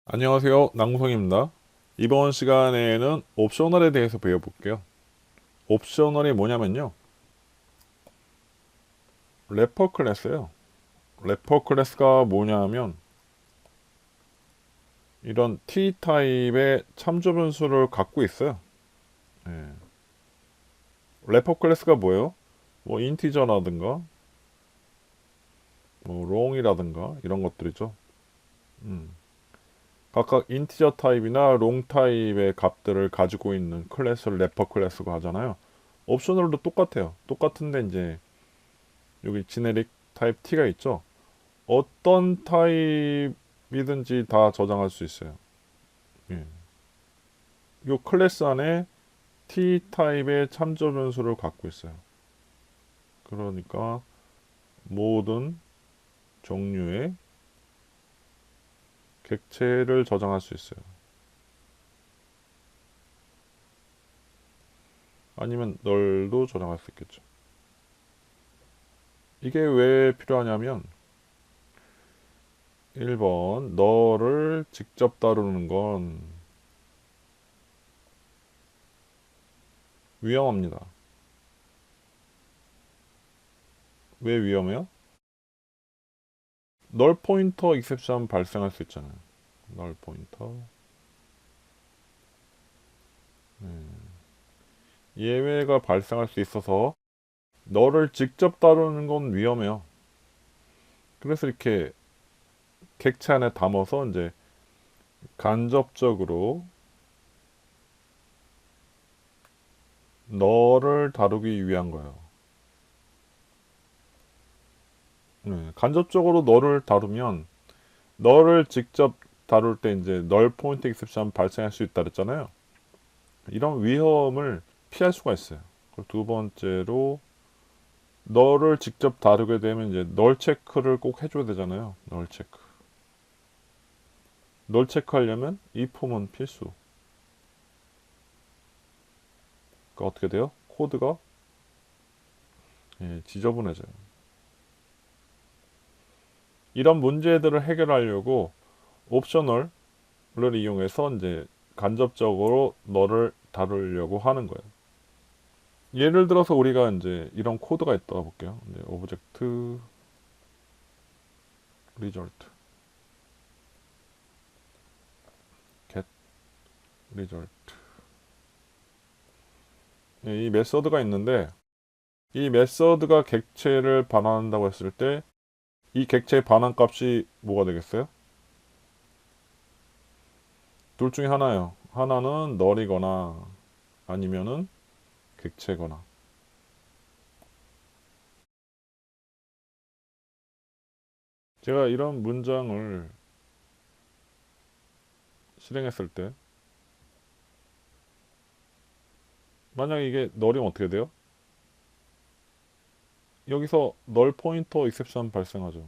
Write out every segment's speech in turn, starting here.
안녕하세요. 남궁성입니다. 이번 시간에는 옵셔널에 대해서 배워볼게요. 옵셔널이 뭐냐면요. 래퍼 클래스예요. 래퍼 클래스가 뭐냐면 이런 T 타입의 참조 변수를 갖고 있어요. 예. 래퍼 클래스가 뭐예요? 뭐 인티저라든가 뭐 롱이라든가 이런 것들이죠. 음. 각각 인티저 타입이나 롱 타입의 값들을 가지고 있는 클래스를 래퍼 클래스가 하잖아요. 옵셔널도 똑같아요. 똑같은데 이제 여기 지네릭 타입 T가 있죠. 어떤 타입이든지 다 저장할 수 있어요. 예. 이 클래스 안에 T 타입의 참조 변수를 갖고 있어요. 그러니까 모든 종류의 객체를 저장할 수 있어요. 아니면 널도 저장할 수 있겠죠. 이게 왜 필요하냐면 1번 너를 직접 다루는 건 위험합니다. 왜 위험해요? 널 포인터 익셉션 발생할 수 있잖아요. 널 포인터. 예외가 발생할 수 있어서 너를 직접 다루는 건 위험해요. 그래서 이렇게 객체 안에 담아서 이제 간접적으로 너를 다루기 위한 거예요. 간접적으로 너를 다루면 너를 직접 다룰 때 이제 널 포인트 익셉션 발생할 수 있다 그랬잖아요. 이런 위험을 피할 수가 있어요. 그리고 두 번째로 너를 직접 다루게 되면 이제 널 체크를 꼭 해줘야 되잖아요. 널 체크. 널 체크하려면 이 폼은 필수. 그러니까 어떻게 돼요? 코드가 지저분해져요. 이런 문제들을 해결하려고 옵셔널을 이용해서 이제 간접적으로 너를 다루려고 하는 거예요. 예를 들어서 우리가 이제 이런 코드가 있다 볼게요. 이제 오브젝트 result get result 이 메서드가 있는데 이 메서드가 객체를 반환한다고 했을 때 이 객체의 반환 값이 뭐가 되겠어요? 둘 중에 하나예요. 하나는 널이거나 아니면은 객체거나. 제가 이런 문장을 실행했을 때 만약 이게 널이면 어떻게 돼요? 여기서 널 포인터 익셉션 발생하죠.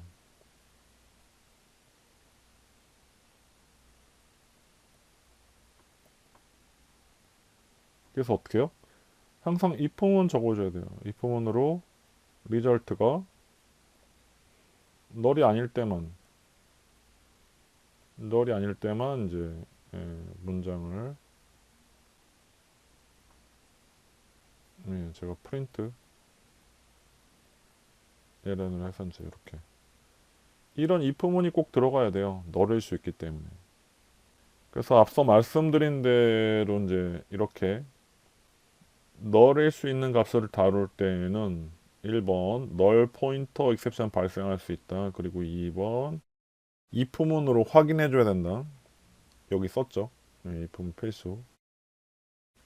그래서 어떻게 해요? 항상 if문은 적어줘야 돼요. if문으로 리절트가 널이 아닐 때만 이제 문장을 제가 프린트 ln을 해서 이제 이렇게 이런 if문이 꼭 들어가야 돼요. 널일 수 있기 때문에. 그래서 앞서 말씀드린 대로 이제 이렇게 널일 수 있는 값을 다룰 때에는 1번 널 포인터 익셉션 발생할 수 있다. 그리고 2번 if문으로 확인해 줘야 된다. 여기 썼죠. if문 필수.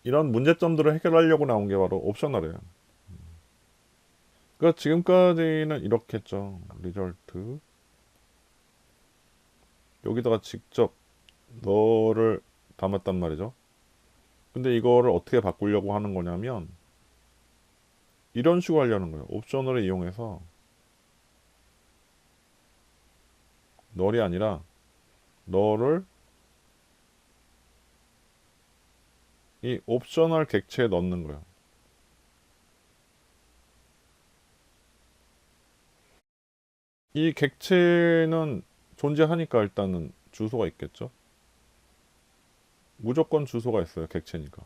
이런 문제점들을 해결하려고 나온 게 바로 옵셔널이에요. 그러니까 지금까지는 이렇게 했죠. 리절트 여기다가 직접 너를 담았단 말이죠. 근데 이거를 어떻게 바꾸려고 하는 거냐면 이런 식으로 하려는 거예요. 옵셔널을 이용해서 널이 아니라 너를 이 옵셔널 객체에 넣는 거예요. 이 객체는 존재하니까 일단은 주소가 있겠죠. 무조건 주소가 있어요. 객체니까.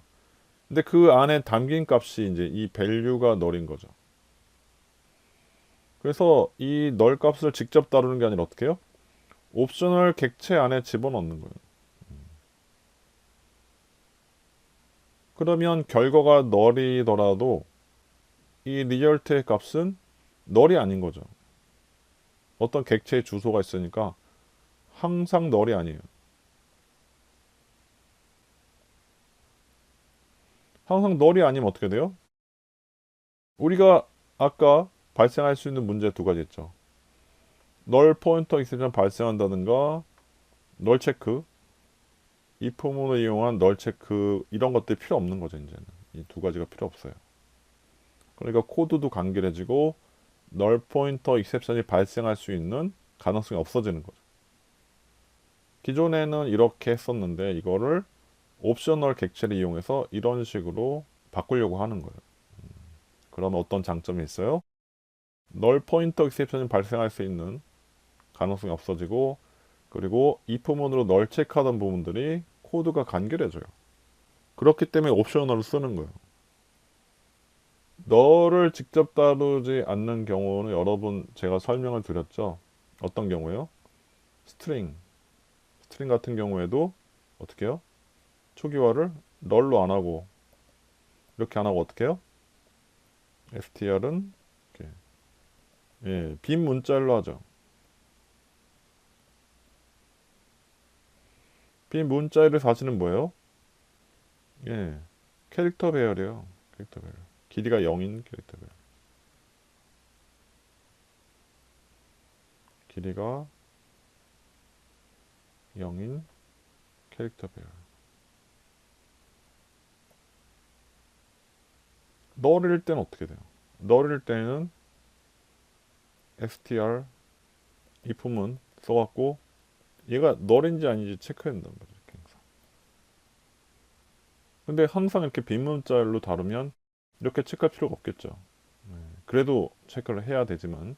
근데 그 안에 담긴 값이 이제 이 value가 널인 거죠. 그래서 이 널 값을 직접 다루는 게 아니라 어떻게 해요? 옵셔널 객체 안에 집어넣는 거예요. 그러면 결과가 널이더라도 이 리얼트의 값은 널이 아닌 거죠. 어떤 객체의 주소가 있으니까 항상 널이 아니에요. 항상 널이 아니면 어떻게 돼요? 우리가 아까 발생할 수 있는 문제 두 가지 있죠. 널 포인터 익셉션 발생한다든가 널 체크, 이 포문을 이용한 널 체크 이런 것들이 필요 없는 거죠. 이제는 이 두 가지가 필요 없어요. 그러니까 코드도 간결해지고 널 포인터 익셉션이 발생할 수 있는 가능성이 없어지는 거죠. 기존에는 이렇게 했었는데 이거를 옵셔널 객체를 이용해서 이런 식으로 바꾸려고 하는 거예요. 그러면 어떤 장점이 있어요? 널 포인터 익셉션이 발생할 수 있는 가능성이 없어지고, 그리고 if 문으로 널 체크하던 부분들이 코드가 간결해져요. 그렇기 때문에 옵셔널을 쓰는 거예요. 널을 직접 다루지 않는 경우는 여러분 제가 설명을 드렸죠. 어떤 경우예요? 스트링. 스트링 같은 경우에도 어떻게 해요? 초기화를 널로 안 하고 이렇게 안 하고 어떻게 해요? str은 이렇게 빈 문자열로 하죠. 빈 문자열의 사실은 뭐예요? 예, 캐릭터 배열이에요. 캐릭터 배열. 길이가 0인 캐릭터 배열. 길이가 0인 캐릭터 배열. 널일 때는 어떻게 돼요? 널일 때는 str if문 써갖고 얘가 널인지 아닌지 체크해야 된단 말이에요. 항상. 근데 항상 이렇게 빈 문자열로 다루면 이렇게 체크할 필요가 없겠죠. 그래도 체크를 해야 되지만,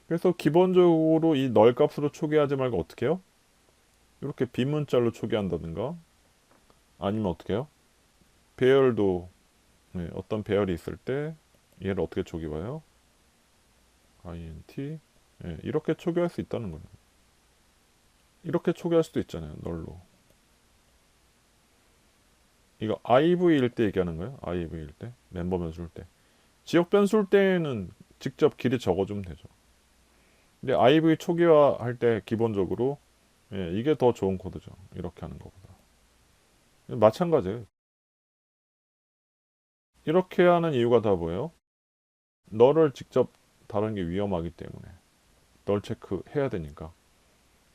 그래서 기본적으로 이 널 값으로 초기화하지 말고 어떻게 해요? 이렇게 빈 문자열로 초기화한다든가 아니면 어떻게 해요? 배열도 어떤 배열이 있을 때 얘를 어떻게 초기화해요? int 이렇게 초기화할 수 있다는 거예요. 이렇게 초기화할 수도 있잖아요. 널로. 이거 IV일 때 얘기하는 거예요. IV일 때 멤버 변수일 때. 지역 변수일 때는 직접 길이 적어주면 되죠. 근데 IV 초기화할 때 기본적으로 이게 더 좋은 코드죠. 이렇게 하는 것보다. 마찬가지예요. 이렇게 하는 이유가 다 뭐예요? 너를 직접 다루는 게 위험하기 때문에 널 체크해야 되니까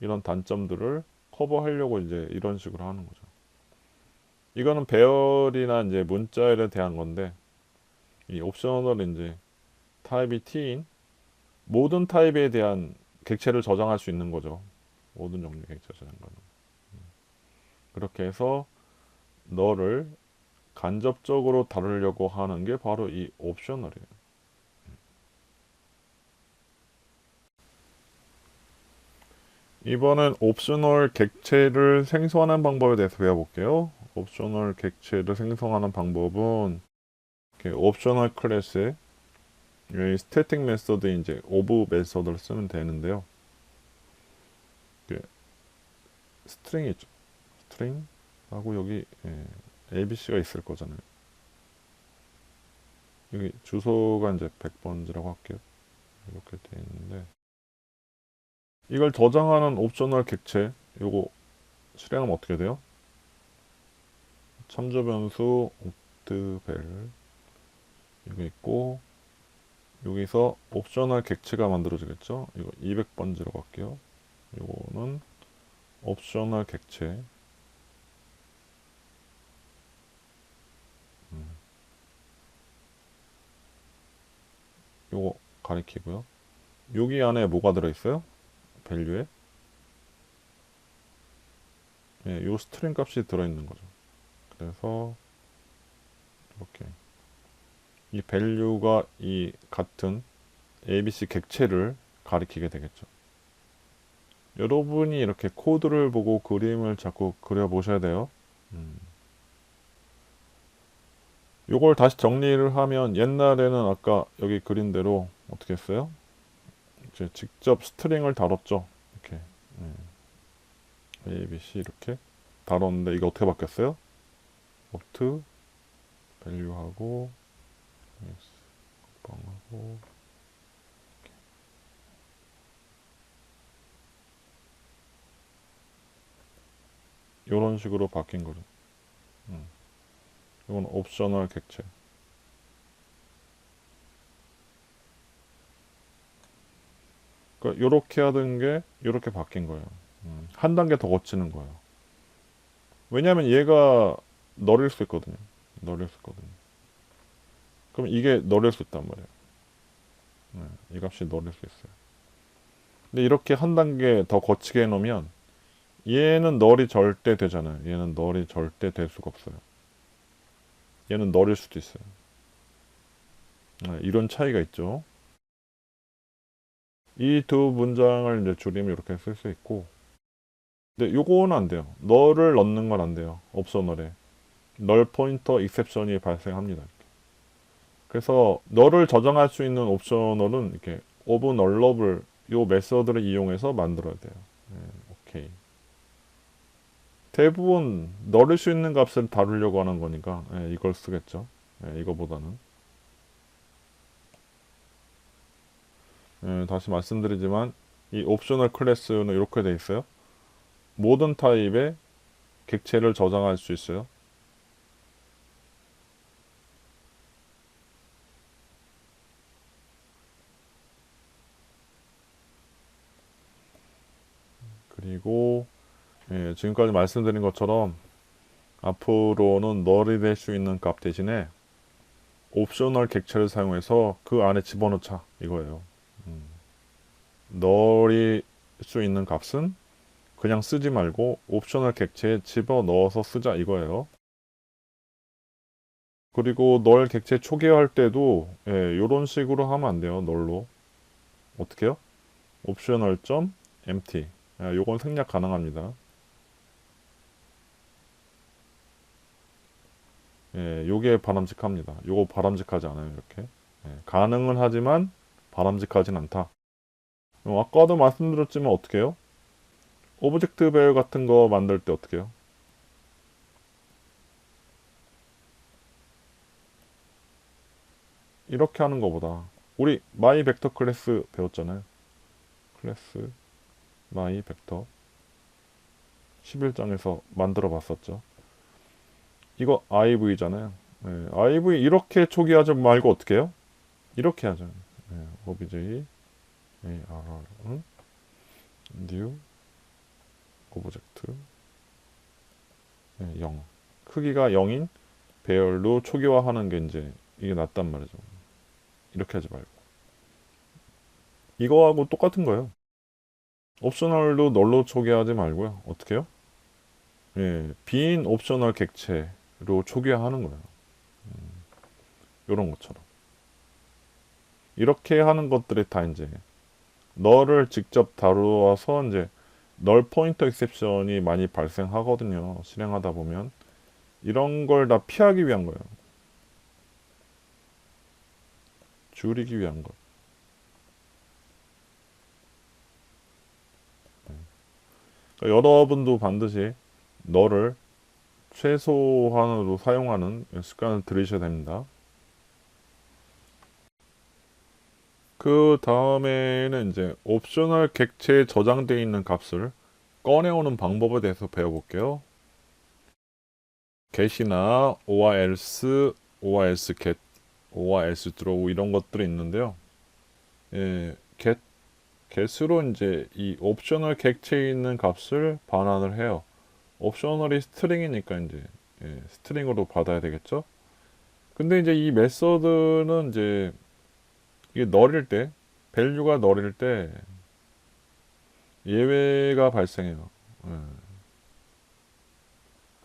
이런 단점들을 커버하려고 이제 이런 식으로 하는 거죠. 이거는 배열이나 이제 문자열에 대한 건데 이 옵셔널은 이제 타입이 t인 모든 타입에 대한 객체를 저장할 수 있는 거죠. 모든 종류의 객체 저장가는. 그렇게 해서 너를 간접적으로 다루려고 하는 게 바로 이 옵셔널이에요. 이번엔 옵셔널 객체를 생성하는 방법에 대해서 배워볼게요. 옵셔널 객체를 생성하는 방법은 옵셔널 클래스에 이 스태틱 메서드 이제 오브 메서드를 쓰면 되는데요. 스트링이 있죠. 스트링 하고 여기 ABC가 있을 거잖아요. 여기 주소가 이제 100번지라고 할게요. 이렇게 되어 있는데 이걸 저장하는 옵셔널 객체 요거 실행하면 어떻게 돼요? 참조 변수 옵트벨 이거 있고 여기서 옵셔널 객체가 만들어지겠죠? 이거 200번지라고 할게요. 요거는 옵셔널 객체 요거 가리키고요. 여기 안에 뭐가 들어있어요? 밸류에 요 스트링 값이 들어있는 거죠. 그래서 이렇게 이 밸류가 이 같은 ABC 객체를 가리키게 되겠죠. 여러분이 이렇게 코드를 보고 그림을 자꾸 그려 보셔야 돼요. 요걸 다시 정리를 하면 옛날에는 아까 여기 그린 대로 어떻게 했어요? 이제 직접 스트링을 다뤘죠. 이렇게 A, B, C 이렇게 다뤘는데 이게 어떻게 바뀌었어요? opt value하고 방하고 이런 식으로 바뀐 거죠. 이건 옵셔널 객체. 그러니까 이렇게 하던 게 이렇게 바뀐 거예요. 한 단계 더 거치는 거예요. 왜냐하면 얘가 널일 수 있거든요. 널일 수 있거든요. 그럼 이게 널일 수 있단 말이에요. 이 값이 널일 수 있어요. 근데 이렇게 한 단계 더 거치게 해놓으면 얘는 널이 절대 되잖아요. 얘는 널이 절대 될 수가 없어요. 얘는 널일 수도 있어요. 이런 차이가 있죠. 이 두 문장을 이제 줄이면 이렇게 쓸 수 있고, 근데 요거는 안 돼요. 널을 넣는 건 안 돼요. 옵셔널에 널 포인터 익셉션이 발생합니다. 그래서 널을 저장할 수 있는 옵셔널은 이렇게 오브 널러블 요 메서드를 이용해서 만들어야 돼요. 오케이. 대부분 넣을 수 있는 값을 다루려고 하는 거니까 이걸 쓰겠죠. 이거보다는. 다시 말씀드리지만 이 옵셔널 클래스는 이렇게 돼 있어요. 모든 타입의 객체를 저장할 수 있어요. 그리고 지금까지 말씀드린 것처럼 앞으로는 널이 될 수 있는 값 대신에 옵셔널 객체를 사용해서 그 안에 집어넣자 이거예요. 널이 수 있는 값은 그냥 쓰지 말고 옵셔널 객체에 집어넣어서 쓰자 이거예요. 그리고 널 객체 초기화할 때도 이런 식으로 하면 안 돼요. 널로. 어떻게 요? 옵셔널 점 empty. 요건 생략 가능합니다. 요게 바람직합니다. 요거 바람직하지 않아요. 이렇게. 가능은 하지만 바람직하진 않다. 아까도 말씀드렸지만 어떻게 해요? 오브젝트 배열 같은 거 만들 때 어떻게 해요? 이렇게 하는 거보다 우리 마이 벡터 클래스 배웠잖아요. 클래스 마이 벡터 11장에서 만들어 봤었죠. 이거 IV잖아요. IV 이렇게 초기화하지 말고 어떻게 해요? 이렇게 하죠. obj ARR new 오브젝트 0 크기가 0인 배열로 초기화하는 게 이제 이게 낫단 말이죠. 이렇게 하지 말고 이거하고 똑같은 거예요. 옵셔널도 널로 초기화하지 말고요. 어떻게 해요? 빈 옵셔널 객체로 초기화하는 거예요. 이런 것처럼 이렇게 하는 것들이 다 이제 널을 직접 다루어서 이제 널 포인터 익셉션이 많이 발생하거든요. 실행하다 보면 이런 걸 다 피하기 위한 거예요. 줄이기 위한 것. 그러니까 여러분도 반드시 널을 최소한으로 사용하는 습관을 들이셔야 됩니다. 그 다음에는 이제 옵셔널 객체에 저장되어 있는 값을 꺼내오는 방법에 대해서 배워볼게요. get이나 or else, or else get, or else throw 이런 것들이 있는데요. get으로 이제 이 옵셔널 객체에 있는 값을 반환을 해요. 옵셔널이 스트링이니까 이제 스트링으로 받아야 되겠죠. 근데 이제 이 메서드는 이제 이게 널일 때 밸류가 널일 때 예외가 발생해요.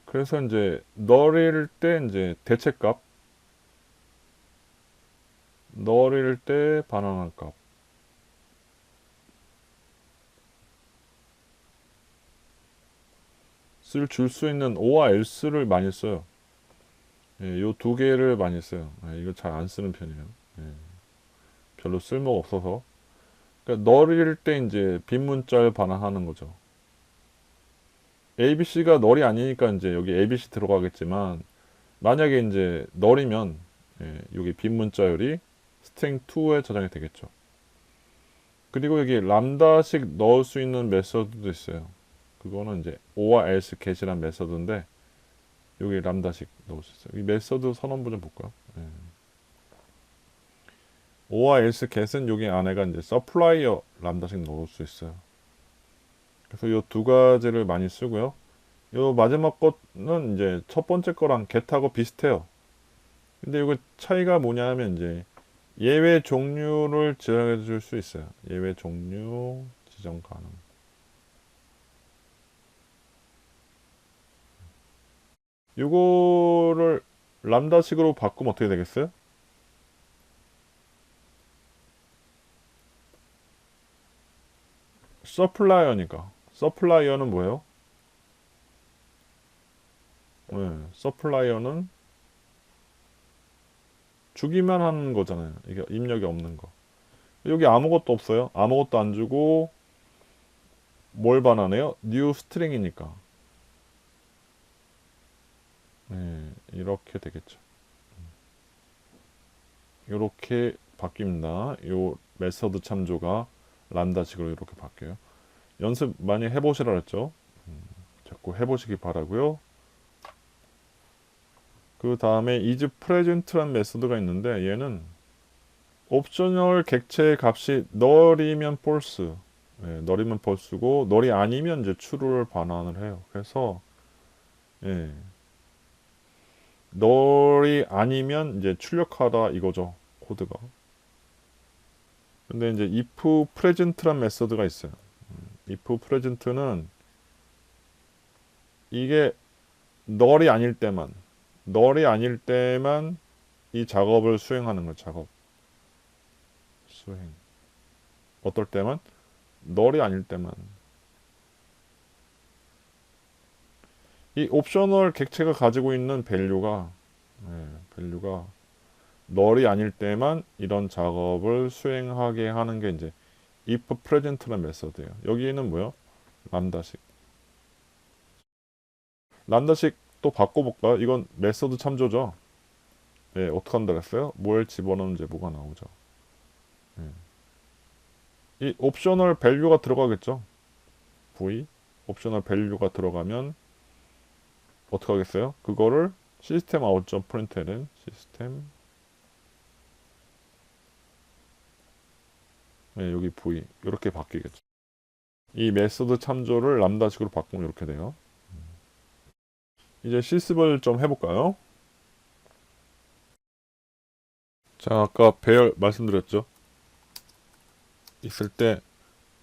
그래서 이제 널일 때 이제 대체값, 널일 때 반환한 값. 줄 수 있는 O와 else를 많이 써요. 예, 요 두 개를 많이 써요. 예, 이거 잘 안 쓰는 편이에요. 예, 별로 쓸모가 없어서. 그러니까 널일 때 이제 빈문자를 반환하는 거죠. ABC가 널이 아니니까 이제 여기 ABC 들어가겠지만 만약에 이제 널이면 예, 여기 빈문자열이 string 2에 저장이 되겠죠. 그리고 여기 람다식 넣을 수 있는 메서드도 있어요. 그거는 이제 O와 else get이란 메서드인데 여기 람다식 넣을 수 있어요. 이 메서드 선언부 좀 볼까요? 예. O와 else get은 여기 안에가 이제 supplier 람다식 넣을 수 있어요. 그래서 이 두 가지를 많이 쓰고요. 이 마지막 거는 이제 첫 번째 거랑 get하고 비슷해요. 근데 이거 차이가 뭐냐면 이제 예외 종류를 지정해 줄 수 있어요. 예외 종류 지정 가능. 이거를 람다식으로 바꾸면 어떻게 되겠어요? 서플라이어니까. 서플라이어는 뭐예요? 네, 서플라이어는 주기만 하는 거잖아요. 이게 입력이 없는 거. 여기 아무것도 없어요. 아무것도 안 주고 뭘 반환해요? new string이니까. 네, 이렇게 되겠죠. 이렇게 바뀝니다. 요 메서드 참조가 람다식으로 이렇게 바뀌어요. 연습 많이 해보시라 그랬죠. 자꾸 해보시기 바라고요. 그 다음에 is present란 메서드가 있는데 얘는 옵셔널 객체의 값이 널이면 false, 예, 널이면 false고 널이 아니면 이제 true를 반환을 해요. 그래서 예, 널이 아니면 이제 출력하다 이거죠, 코드가. 근데 이제 if present란 메서드가 있어요. if present는 이게 널이 아닐 때만 이 작업을 수행하는 거예요. 작업 수행. 어떨 때만? 널이 아닐 때만. 이 옵셔널 객체가 가지고 있는 밸류가 널이 아닐 때만 이런 작업을 수행하게 하는 게 이제 if present라는 메서드예요. 여기는 뭐요? 람다식. 람다식 또 바꿔볼까요? 이건 메서드 참조죠. 예, 어떻게 한다 그랬어요? 뭘 집어넣으면 이제 뭐가 나오죠. 예. 이 옵셔널 밸류가 들어가겠죠. v 옵셔널 밸류가 들어가면 어떻게 하겠어요? 그거를 시스템 아웃 점 프린트는 시스템 네, 여기 v 이렇게 바뀌겠죠. 이 메소드 참조를 람다식으로 바꾸면 이렇게 돼요. 이제 실습을 좀 해볼까요? 자, 아까 배열 말씀드렸죠. 있을 때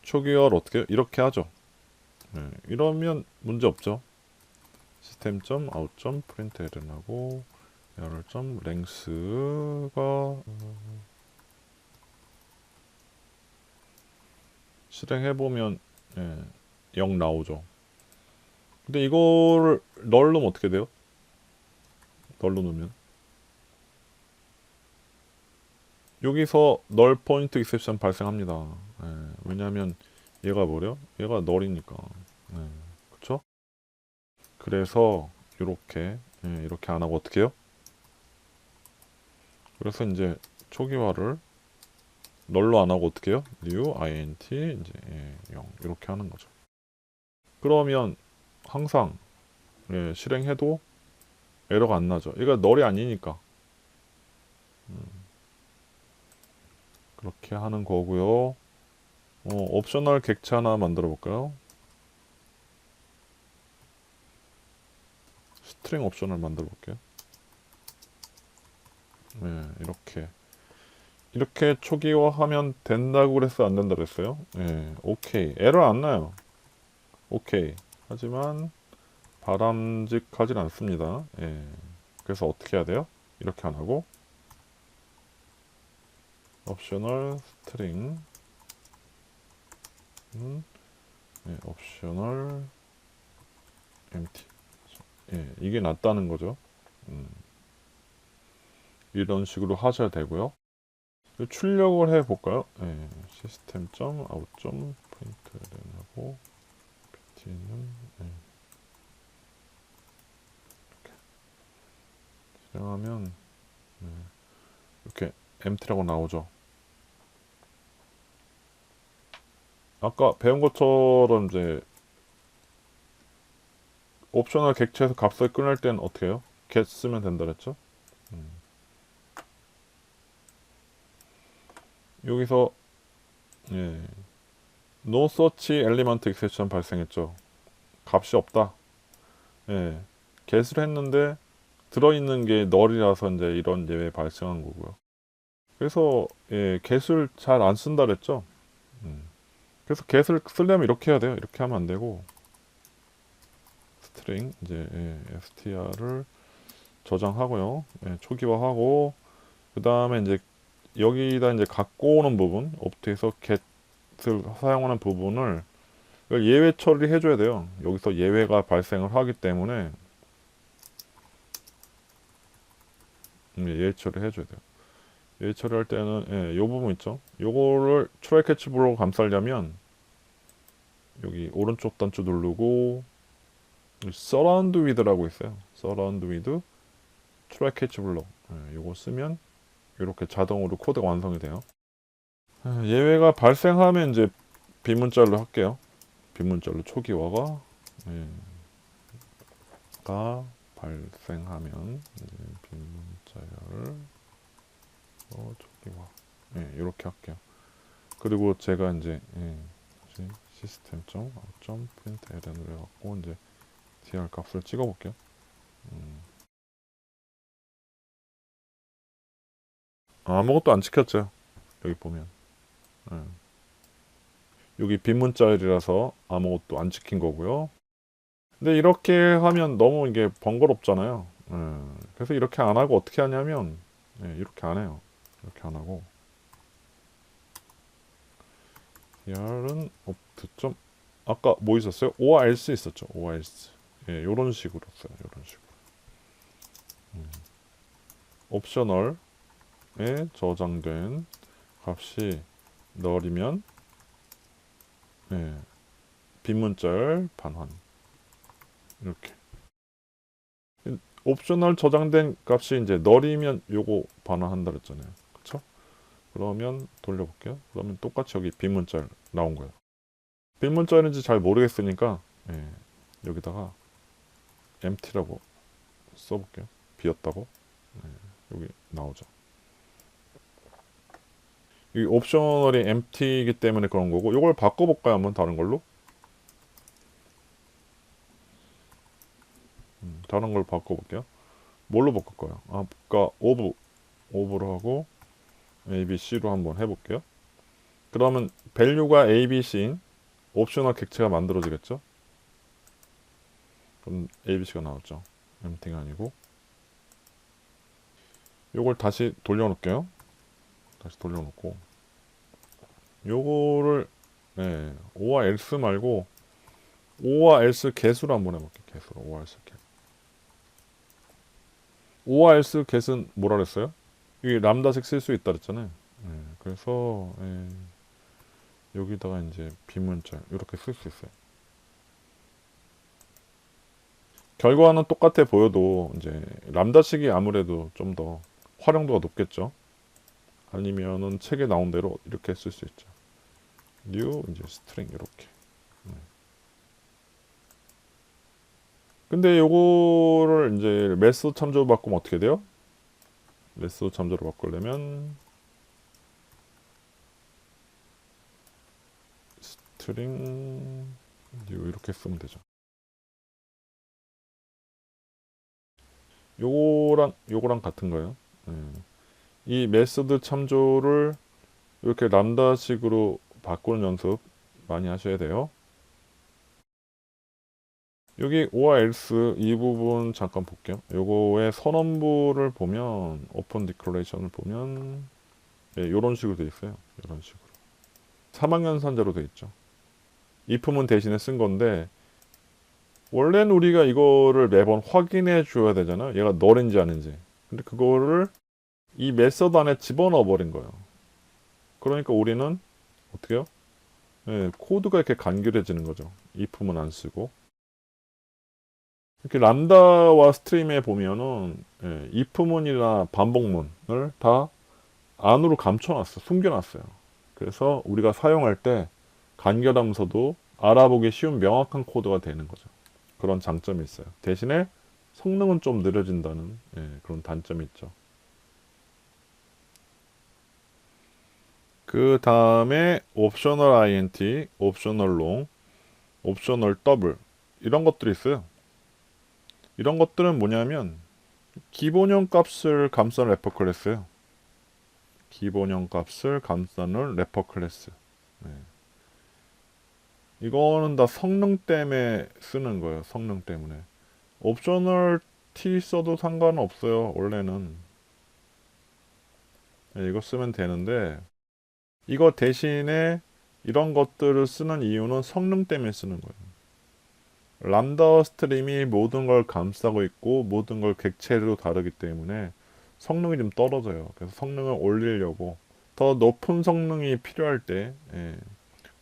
초기화를 어떻게 이렇게 하죠. 네, 이러면 문제 없죠. 시스템 점 아웃 점 프린트는 하고 error 점 랭스가 실행해보면 예, 0 나오죠. 근데 이거를 널 넣으면 어떻게 돼요? 널로 넣으면 여기서 널 포인트 익셉션 발생합니다. 예, 왜냐하면 얘가 뭐래요? 얘가 널이니까. 예, 그쵸? 그래서 이렇게 안 하고 어떻게 해요? 그래서 이제 초기화를 널로 안 하고 어떻게 해요? new int 이제 0 이렇게 하는 거죠. 그러면 항상 실행해도 에러가 안 나죠. 얘가 널이 아니니까. 그렇게 하는 거고요. 옵셔널 객체 하나 만들어 볼까요? 스트링 옵션을 만들어 볼게요. 네, 이렇게 초기화하면 된다고 그랬어요? 안 된다고 그랬어요? 네, 오케이. 에러 안 나요. 오케이. 하지만 바람직하진 않습니다. 예. 그래서 어떻게 해야 돼요? 이렇게 안 하고 옵셔널 스트링 옵셔널 empty. 예, 이게 낫다는 거죠. 이런 식으로 하셔야 되고요. 출력을 해 볼까요? 예, system.out.println하고 pt는 예, 실행하면 예, 이렇게 empty라고 나오죠. 아까 배운 것처럼 이제 옵셔널 객체에서 값을 끊을 때는 어떻게 해요? get 쓰면 된다 그랬죠? 여기서 예, no such element exception 발생했죠. 값이 없다. 예, get을 했는데 들어있는 게 null이라서 이제 이런 예외 발생한 거고요. 그래서 예, get을 잘 안 쓴다 그랬죠. 그래서 get을 쓰려면 이렇게 해야 돼요. 이렇게 하면 안 되고 string 이제 예, str을 저장하고요. 예, 초기화하고 그 다음에 이제 여기다 이제 갖고 오는 부분, 옵트에서 get을 사용하는 부분을 예외 처리해 줘야 돼요. 여기서 예외가 발생을 하기 때문에 예외 처리해 줘야 돼요. 예외 처리할 때는 예, 요 부분 있죠. 요거를 트라이 캐치 블록으로 감싸려면 여기 오른쪽 단추 누르고 서라운드 위드라고 있어요. 서라운드 위드 트라이 캐치 블록 요거 쓰면 이렇게 자동으로 코드가 완성이 돼요. 예외가 발생하면 이제 비문자로 할게요. 비문자로 초기화가 예, 가 발생하면 이제 비문자를 초기화 이렇게 할게요. 그리고 제가 이제 system.out.println을 해갖고 이제 dr 값을 찍어볼게요. 아무것도 안 찍혔죠. 여기 보면 여기 빈문자열이라서 아무것도 안 찍힌 거고요. 근데 이렇게 하면 너무 이게 번거롭잖아요. 그래서 이렇게 안 하고 어떻게 하냐면 이렇게 안 해요. 이렇게 안 하고 dr은 opt. 아까 뭐 있었어요? or else 있었죠. or else 예, 요런 식으로 써요. 요런 식으로 옵셔널에 저장된 값이 null이면 예, 빈문자열 반환 이렇게 옵셔널 저장된 값이 이제 null이면 요거 반환한다 그랬잖아요. 그쵸? 그러면 돌려볼게요. 그러면 똑같이 여기 빈문자 나온 거예요. 빈문자인지 잘 모르겠으니까 예, 여기다가 empty라고 써볼게요. 비었다고 여기 나오죠. 이 옵셔널이 empty이기 때문에 그런 거고 이걸 바꿔볼까요? 한번 다른 걸로? 다른 걸 바꿔볼게요. 뭘로 바꿀 거예요? 아까 오브로 하고 ABC로 한번 해볼게요. 그러면 value가 ABC인 옵셔널 객체가 만들어지겠죠? 그럼 ABC가 나왔죠. empty가 아니고 요걸 다시 돌려놓을게요. 다시 돌려놓고 요거를 O와 else 말고 O와 else 개수로 한번 해볼게요. 개수로 O와 else 개. O와 else get은 뭐라 그랬어요? 이게 람다식 쓸 수 있다 그랬잖아요. 그래서 여기다가 이제 비문자 이렇게 쓸 수 있어요. 결과는 똑같아 보여도 이제 람다식이 아무래도 좀 더 활용도가 높겠죠. 아니면은 책에 나온 대로 이렇게 쓸 수 있죠. new 이제 string 이렇게. 근데 요거를 이제 메소드 참조로 바꾸면 어떻게 돼요? 메소드 참조로 바꾸려면 string new 이렇게 쓰면 되죠. 요거랑 같은 거예요. 이 메소드 참조를 이렇게 람다식으로 바꾸는 연습 많이 하셔야 돼요. 여기 or else 이 부분 잠깐 볼게요. 요거의 선언부를 보면 open declaration을 보면 이런 식으로 돼 있어요. 이런 식으로 3학년산자로 돼 있죠. if문 대신에 쓴 건데 원래는 우리가 이거를 매번 확인해 줘야 되잖아요. 얘가 널인지 아닌지. 근데 그거를 이 메서드 안에 집어넣어 버린 거예요. 그러니까 우리는 어떻게 해요? 예, 코드가 이렇게 간결해지는 거죠. if문 안 쓰고. 이렇게 람다와 스트림에 보면은 예, if문이나 반복문을 다 안으로 감춰놨어. 숨겨놨어요. 그래서 우리가 사용할 때 간결하면서도 알아보기 쉬운 명확한 코드가 되는 거죠. 그런 장점이 있어요. 대신에 성능은 좀 느려진다는 예, 그런 단점이 있죠. 그 다음에 옵셔널 int, 옵셔널 long, 옵셔널 더블 이런 것들이 있어요. 이런 것들은 뭐냐면 기본형 값을 감싸는 래퍼 클래스예요. 기본형 값을 감싸는 래퍼 클래스. 네. 이거는 다 성능 때문에 쓰는 거예요. 성능 때문에. 옵셔널 T 써도 상관은 없어요. 원래는. 네, 이거 쓰면 되는데 이거 대신에 이런 것들을 쓰는 이유는 성능 때문에 쓰는 거예요. 람다 스트림이 모든 걸 감싸고 있고 모든 걸 객체로 다루기 때문에 성능이 좀 떨어져요. 그래서 성능을 올리려고 더 높은 성능이 필요할 때 예,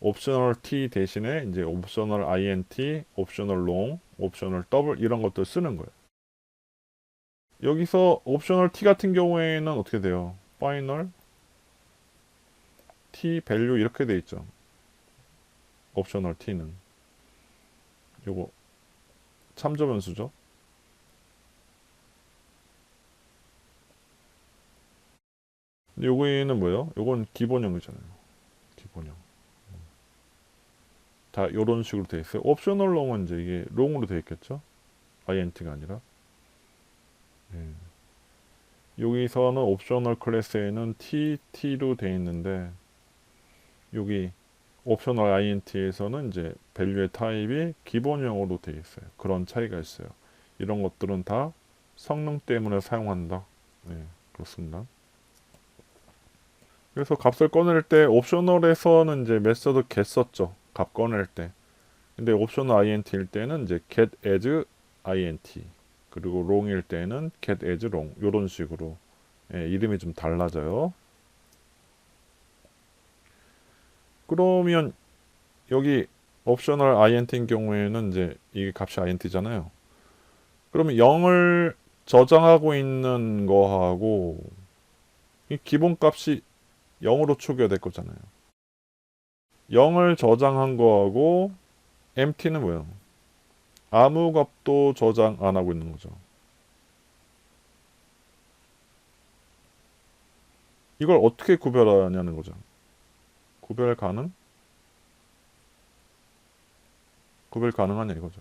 옵셔널 T 대신에 이제 옵셔널 INT, 옵셔널 long, 옵셔널 더블 이런 것들 쓰는 거예요. 여기서 옵셔널 T 같은 경우에는 어떻게 돼요? 파이널 T 밸류 이렇게 돼 있죠. 옵셔널 T는 요거 참조 변수죠. 근데 여기는 뭐예요? 요건 기본형이잖아요. 기본형. 다 요런 식으로 돼 있어요. 옵셔널 롱은 이제 이게 롱으로 돼 있겠죠? INT가 아니라. 예. 여기서는 옵셔널 클래스에는 T로 돼 있는데 여기 옵셔널 INT에서는 이제 밸류의 타입이 기본형으로 돼 있어요. 그런 차이가 있어요. 이런 것들은 다 성능 때문에 사용한다. 네, 그렇습니다. 그래서 값을 꺼낼 때 옵셔널에서는 이제 메서드 get 썼죠. 값 꺼낼 때. 근데 옵셔널 INT일 때는 이제 get as INT 그리고 long일 때는 get as long 이런 식으로 예, 이름이 좀 달라져요. 그러면 여기 옵셔널 INT인 경우에는 이제 이게 값이 INT잖아요. 그러면 0을 저장하고 있는 거하고 이 기본 값이 0으로 초기화될 거잖아요. 0을 저장한 거하고 empty는 뭐예요? 아무 값도 저장 안 하고 있는 거죠. 이걸 어떻게 구별하냐는 거죠. 구별 가능? 구별 가능하냐 이거죠.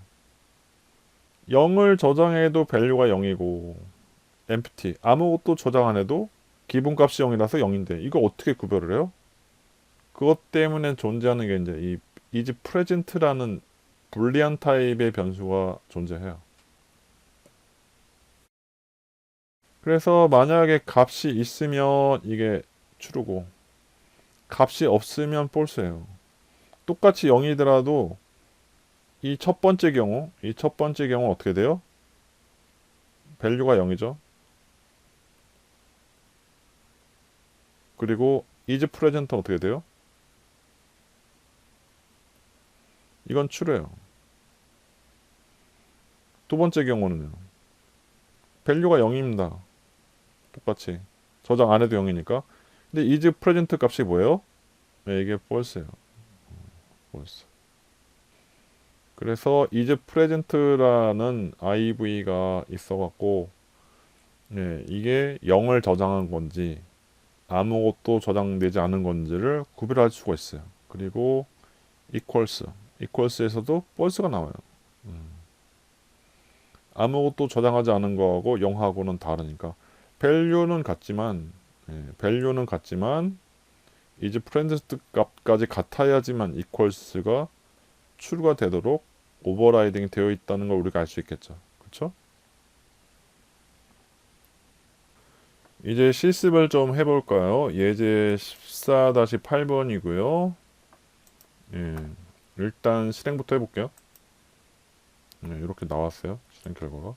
0을 저장해도 밸류가 0이고 empty 아무것도 저장 안 해도 기본값이 0이라서 0인데 이거 어떻게 구별을 해요? 그것 때문에 존재하는 게 이제 이 is present라는 불리한 타입의 변수가 존재해요. 그래서 만약에 값이 있으면 이게 true고 값이 없으면 false예요. 똑같이 0이더라도 이 첫 번째 경우 어떻게 돼요? 밸류가 0이죠. 그리고 is present는 어떻게 돼요? 이건 true예요. 두 번째 경우는요. 밸류가 0입니다. 똑같이 저장 안 해도 0이니까. 근데 is present 값이 뭐예요? 네, 이게 false예요. false. 그래서 is present라는 IV가 있어갖고 네, 이게 0을 저장한 건지 아무것도 저장되지 않은 건지를 구별할 수가 있어요. 그리고 equals에서도 false가 나와요. 아무것도 저장하지 않은 거하고 0하고는 다르니까 밸류는 같지만 is present 값까지 같아야지만 equals가 true가 되도록 오버라이딩이 되어 있다는 걸 우리가 알 수 있겠죠. 그렇죠? 이제 실습을 좀 해볼까요? 예제 14-8번이고요. 예, 일단 실행부터 해볼게요. 네, 이렇게 나왔어요. 실행 결과가.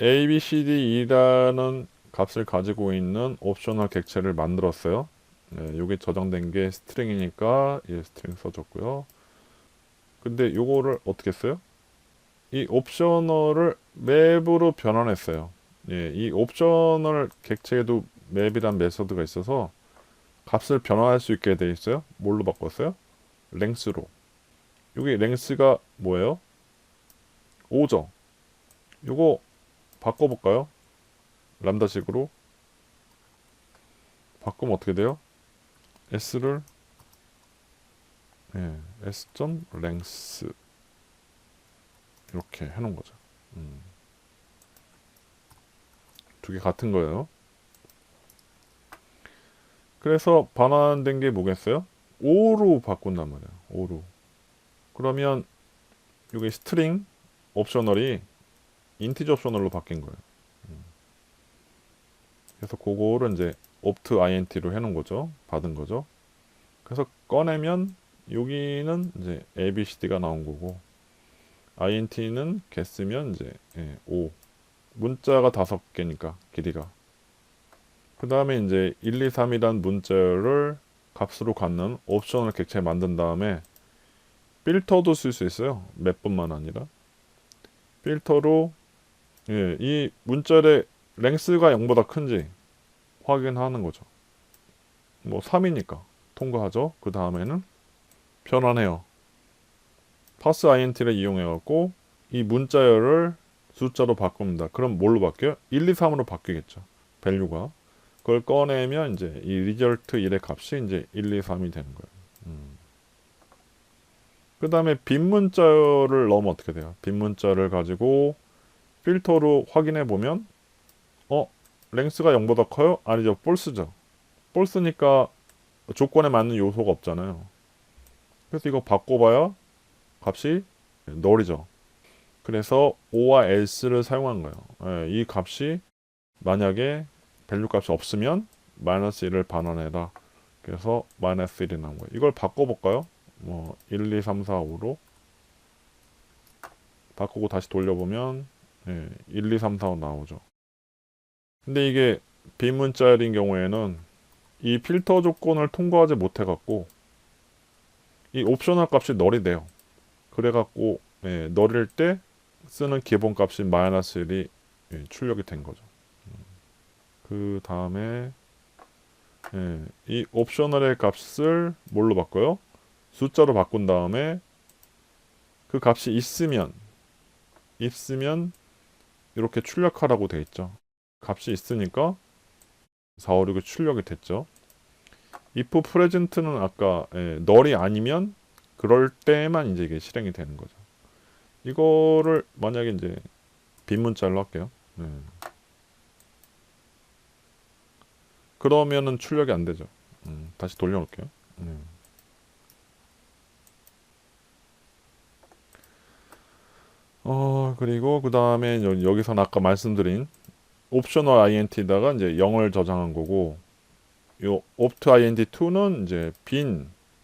A, B, C, D, E라는 값을 가지고 있는 옵셔널 객체를 만들었어요. 네, 요게 저장된 게 스트링이니까 예, 스트링 써줬고요. 근데 요거를 어떻게 써요? 이 옵셔널을 맵으로 변환했어요. 예, 이 옵셔널 객체에도 맵이란 메서드가 있어서 값을 변환할 수 있게 돼 있어요. 뭘로 바꿨어요? 랭스로. 여기 랭스가 뭐예요? 5죠. 요거 바꿔볼까요? 람다식으로 바꾸면 어떻게 돼요? s를 예, s.length 이렇게 해놓은 거죠. 두 개 같은 거예요. 그래서 반환된 게 뭐겠어요? 5로 바꾼단 말이에요. 5로. 그러면 이게 스트링 옵셔널이 인티저 옵셔널로 바뀐 거예요. 그래서 그거를 이제 opt int로 해놓은 거죠. 받은 거죠. 그래서 꺼내면 여기는 이제 ABCD가 나온 거고 int는 개쓰면 이제 5 문자가 5개니까 길이가 그 다음에 이제 1, 2, 3이란 문자를 값으로 갖는 옵션을 객체에 만든 다음에 필터도 쓸 수 있어요. 몇 번만 아니라 필터로 이 문자의 랭스가 0보다 큰지 확인하는 거죠. 뭐 3이니까 통과하죠. 그 다음에는 변환해요. 파스 int를 이용해 갖고 이 문자열을 숫자로 바꿉니다. 그럼 뭘로 바뀌어요? 1, 2, 3으로 바뀌겠죠. 밸류가. 그걸 꺼내면 이제 이 result 1의 값이 이제 1, 2, 3이 되는 거예요. 그 다음에 빈 문자열을 넣으면 어떻게 돼요? 빈 문자를 가지고 필터로 확인해 보면 랭스가 0보다 커요? 아니죠. false죠. false니까 조건에 맞는 요소가 없잖아요. 그래서 이거 바꿔봐야 값이 null이죠. 그래서 O와 else를 사용한 거예요. 이 값이 만약에 밸류 값이 없으면 마이너스 1을 반환해라. 그래서 마이너스 1이 나온 거예요. 이걸 바꿔볼까요? 뭐 1, 2, 3, 4, 5로 바꾸고 다시 돌려보면 1, 2, 3, 4, 5 나오죠. 근데 이게 비문자열인 경우에는 이 필터 조건을 통과하지 못해갖고 이 옵셔널 값이 널이 돼요. 그래갖고 널일 때 쓰는 기본 값인 마이너스 1이 출력이 된 거죠. 그 다음에 이 옵셔널의 값을 뭘로 바꿔요? 숫자로 바꾼 다음에 그 값이 있으면 이렇게 출력하라고 돼 있죠. 값이 있으니까 4, 5, 6이 출력이 됐죠. if present는 아까 널이 아니면 그럴 때만 이제 이게 실행이 되는 거죠. 이거를 만약에 이제 빈문자로 할게요. 그러면은 출력이 안 되죠. 다시 돌려놓을게요. 그리고 그 다음에 여기서는 아까 말씀드린 옵셔널 int에다가 이제 0을 저장한 거고, 요 opt int2는 이제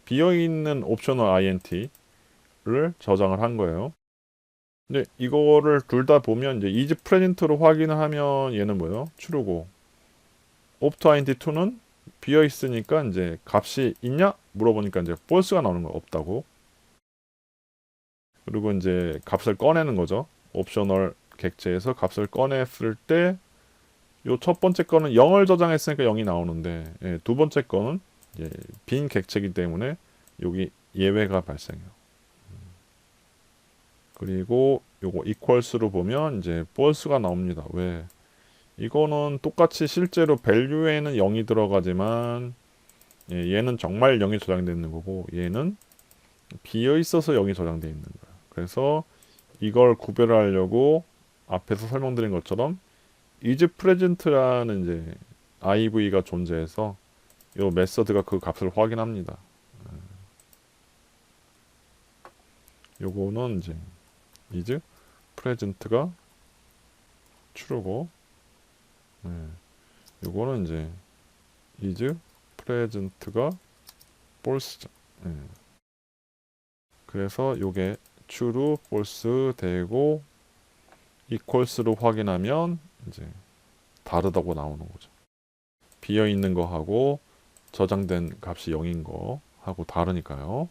비어있는 옵셔널 int를 저장을 한 거예요. 근데 이거를 둘 다 보면 이제 is present로 확인을 하면 얘는 뭐예요? true고, opt int2는 비어 있으니까 이제 값이 있냐? 물어보니까 이제 false가 나오는 거 없다고. 그리고 이제 값을 꺼내는 거죠. 옵셔널 객체에서 값을 꺼냈을 때 요 첫 번째 거는 0을 저장했으니까 0이 나오는데 두 번째 거는 빈 객체이기 때문에 여기 예외가 발생해요. 그리고 요거 equals로 보면 이제 false가 나옵니다. 왜? 이거는 똑같이 실제로 value에는 0이 들어가지만 얘는 정말 0이 저장되어 있는 거고 얘는 비어 있어서 0이 저장되어 있는 거예요. 그래서 이걸 구별하려고 앞에서 설명드린 것처럼 is present라는 이제 IV가 존재해서 이 메서드가 그 값을 확인합니다. 요거는 이제 is present가 true고, 요거는 이제 is present가 false죠. 예. 그래서 요게 true, false 되고 equals로 확인하면 이제 다르다고 나오는 거죠. 비어 있는 거 하고 저장된 값이 0인 거 하고 다르니까요.